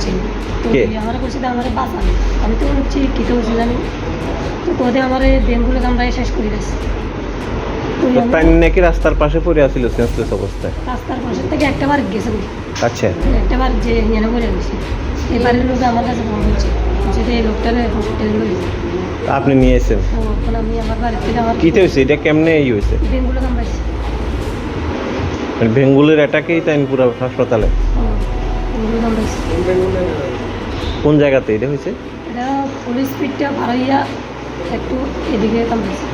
বলছি তো আমার বলছি আমার বাঁচানো আমি তো বলছি কী তো বলছি জানি তো তোদের আমার বেঙ্গুলে কামড়াই শেষ করে গেছে তাই নাকি রাস্তার পাশে পড়ে আছিল সেন্সলেস অবস্থায়? রাস্তার পাশের থেকে একটাবার গেছে আচ্ছা, একটাবার যে নিয়ে পড়ে গেছে এবারের লোক আমার কাছে ফোন করছে যে এই লোকটার হসপিটালে রয়েছে। আপনি নিয়ে এসেছেন? এখন আমি আমার বাড়ির থেকে আমার কীতে হয়েছে এটা, কেমনে হয়েছে? বেঙ্গুলে কামড়াইছে। মানে বেঙ্গুলের এটাকেই তাই পুরো হাসপাতালে? বেঙ্গুলে কামড়াইছে। কোন জায়গাতে এটা হয়েছে? এটা পুলিশ স্পিডটা পার হইয়া একটু এদিকে কামড়াইছে।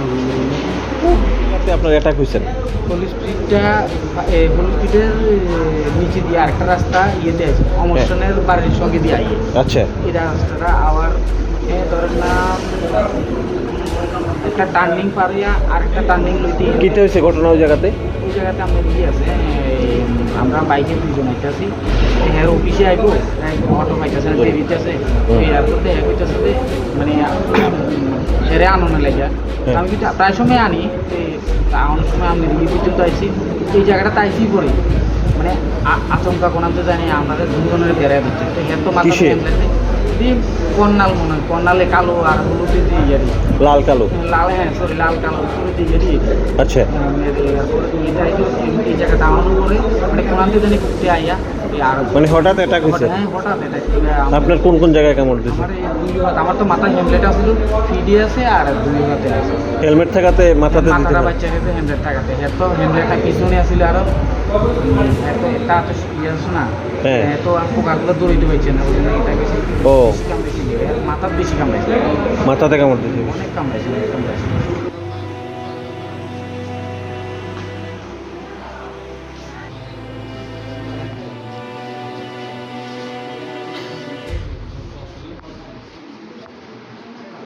আপনার অ্যাটাক হয়েছেন? পুলিশ স্পিডের নিচে দিয়ে আরেকটা রাস্তা ইয়েতে আছে অমর্শনের বাড়ির সঙ্গে দিয়ে আইয়ে। আচ্ছা, এই রাস্তাটা আবার ধরেন না একটা টার্নিং পার হইয়া আরেকটা টার্নিং লইতে কীতে হয়েছে ঘটনা ওই জায়গাতে? ওই জায়গাতে আমরা কি আছে আমরা বাইকে দুজন আইতেছি হ্যাঁ অফিসে আইবো অটো পাইতেছে না দেরিতে আছে এয়ারপোর্টে এক হইতেছে যে মানে হেরে আননে লেগে আমি কিন্তু প্রায় সময় আনি অনেক সময় আমি দিল্লি পর্যন্ত আইসি এই জায়গাটা আইসি পরে মানে আচমকা কোনাতে জানি আমাদের দুজনের বেড়ায় দিচ্ছে তো হ্যাঁ তো মাথা কর্নাল মনে হয় কর্নালে কালো আর হলুদে দিয়ে ইয়ারি লাল কালো? লাল, হ্যাঁ সরি লাল কালো দিয়ে ইয়ারি। আচ্ছা, এই জায়গাটা আমার করে মানে কোনাতে জানি কুটে আইয়া আর মানে হঠাৎ অ্যাটাক হয়েছে? হ্যাঁ হঠাৎ আপনার কোন কোন জায়গায় কামড় দিয়েছে? আমার এই দুই হাত আমার তো মাথায় হেমলেট আসলো ফিডি আছে আর দুই হাতে আছে হেলমেট থাকাতে মাথাতে দিতে মাথাটা হয়? বাচ্চা খেতে হেমলেট থাকাতে এত হেমলেটটা পিছনে আসলে আরো এত এটা তো ইয়ে আছে না হ্যাঁ। তো আর পোকাগুলো দৌড়িতে পারছে না ওই জন্য এটা বেশি ও কামড়েছিল মাথার বেশি কামড়েছে মাথাতে কামড় দিয়েছে? অনেক কামড়েছে